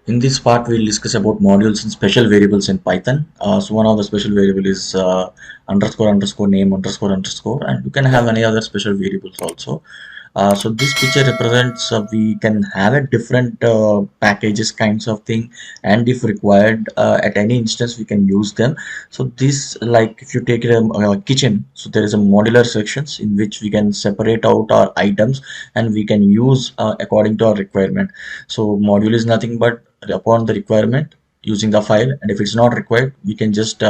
In this part, we'll discuss about modules and special variables in Python. So one of the special variable is underscore underscore name underscore underscore, and you can have any other special variables also. So this picture represents we can have a different packages kinds of thing, and if required at any instance we can use them. So this, like if you take a kitchen, so there is a modular sections in which we can separate out our items and we can use according to our requirement. So module is nothing but upon the requirement using the file, and if it's not required we can just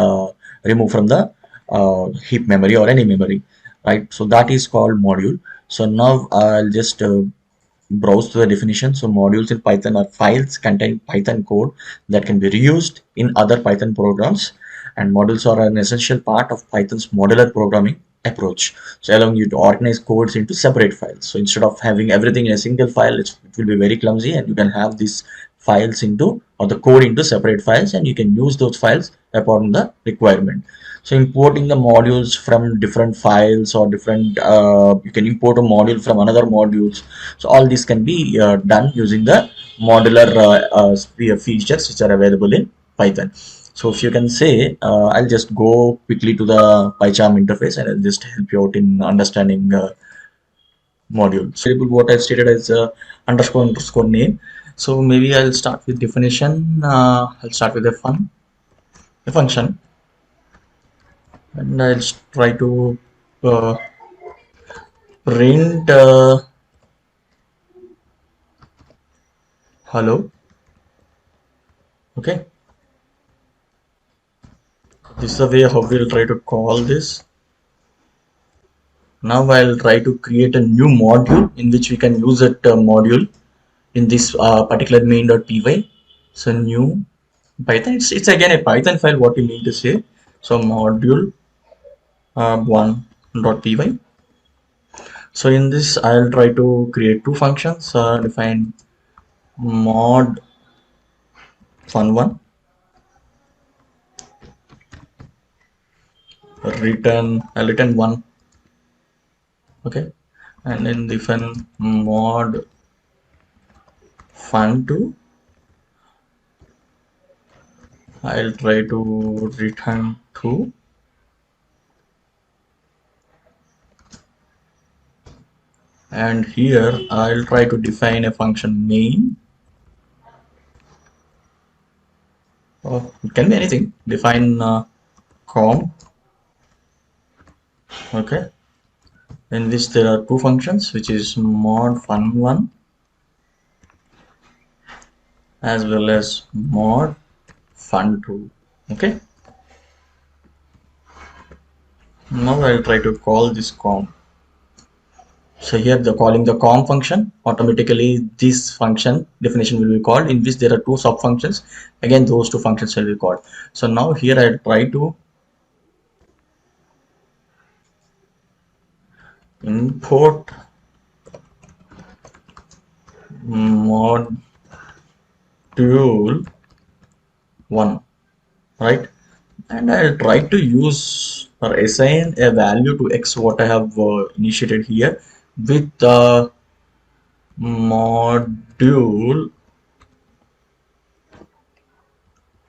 remove from the heap memory or any memory, right? So that is called module. So now I'll just browse to the definition. So modules in Python are files containing Python code that can be reused in other Python programs, and modules are an essential part of Python's modular programming approach, so allowing you to organize codes into separate files. So instead of having everything in a single file, it will be very clumsy, and you can have these files into, or the code into, separate files, and you can use those files upon the requirement. So importing the modules from different files or different you can import a module from another modules. So all this can be done using the modular features which are available in Python. So if you can say, I'll just go quickly to the PyCharm interface and I'll just help you out in understanding module. So what I stated as underscore underscore name. So maybe I'll start with definition. I'll start with a function, and I'll try to uh, print hello. Okay, this is the way how we'll try to call this. Now I'll try to create a new module in which we can use that module in this particular main.py. So new Python, it's again a Python file, what you mean to say. So module 1.py. So in this I'll try to create two functions, define mod fun1, I'll return one. Okay, and then define mod fun2. I'll try to return 2. And here I'll try to define a function main. It can be anything. Define com. Okay, in which there are two functions, which is mod fun1 as well as mod fun2. Okay, now I'll try to call this com. So here the calling the com function, automatically this function definition will be called, in which there are two sub functions. Again those two functions will be called. So now here I'll try to import module 1, right? And I'll try to use or assign a value to x, what I have initiated here, with module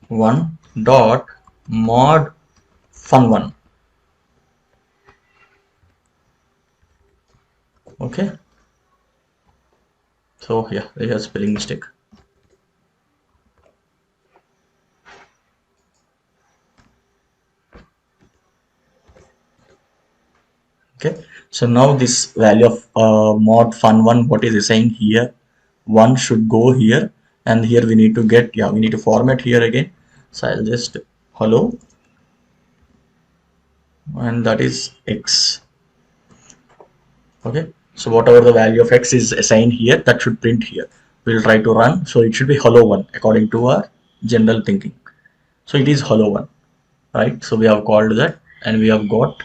1 dot mod fun1. Okay, so yeah, there's a spelling mistake. Okay, so now this value of mod fun1, what is assigned here, 1 should go here, and here we need to get, we need to format here again. So I'll just hello, and that is x. Okay, so whatever the value of x is assigned here, that should print here. We'll try to run, so it should be hello1 according to our general thinking. So it is hello1, right? So we have called that, and we have got.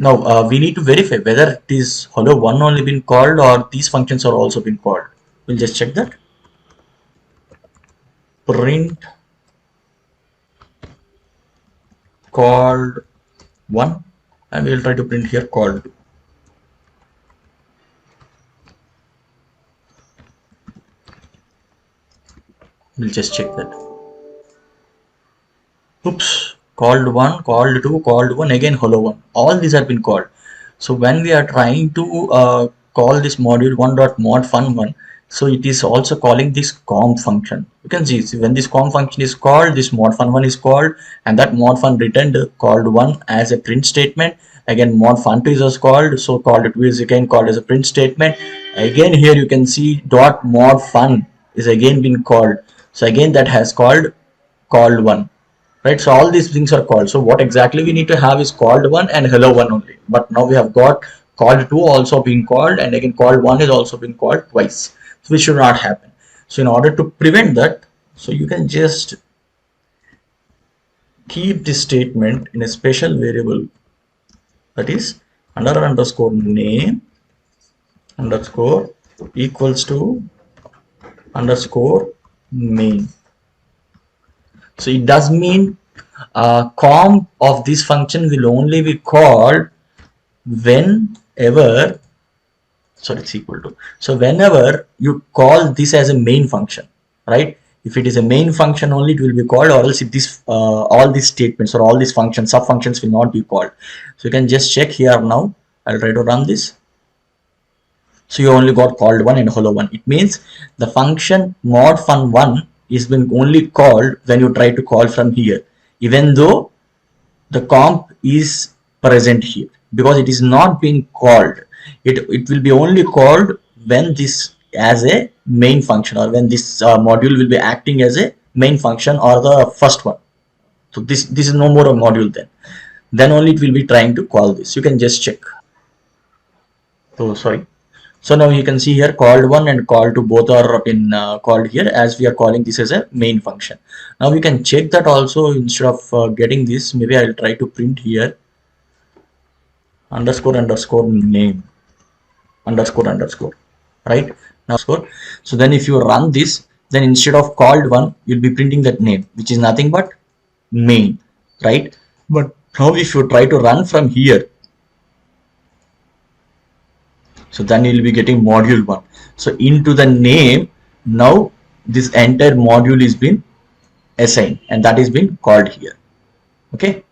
Now we need to verify whether it is hello1 only been called or these functions are also been called. We'll just check that. Print called 1, and we'll try to print here called 2. We'll just check that. Oops, called one, called two, called one, again hello one. All these have been called. So when we are trying to call this module one.mod fun1, so it is also calling this comp function. You can see when this comp function is called, this mod fun1 is called, and that mod fun returned called one as a print statement. Again mod fun2 is also called, so called 2 is again called as a print statement. Again here you can see dot mod fun is again been called. So again that has called one, right? So all these things are called. So what exactly we need to have is called one and hello one only. But now we have got called two also being called, and again called one is also being called twice, so which should not happen. So in order to prevent that, so you can just keep this statement in a special variable, that is underscore name underscore equals to underscore main. So it does mean comp of this function will only be called whenever, sorry, it's equal to, so whenever you call this as a main function, right? If it is a main function only, it will be called, or else if this all these statements or all these functions, sub functions will not be called. So you can just check here now. I'll try to run this. So you only got called one and hello one. It means the function mod fun1 is been only called when you try to call from here, even though the comp is present here, because it is not being called. It will be only called when this as a main function, or when this module will be acting as a main function or the first one. So this is no more a module, then only it will be trying to call this. You can just check. So sorry. So now you can see here called one and called two both are in called here, as we are calling this as a main function. Now we can check that also. Instead of getting this, maybe I'll try to print here underscore name underscore, right? Now score. So then if you run this, then instead of called one, you'll be printing that name, which is nothing but main, right? But now if you try to run from here, so then you'll be getting module one. So into the name, now this entire module is been assigned, and that is been called here. Okay.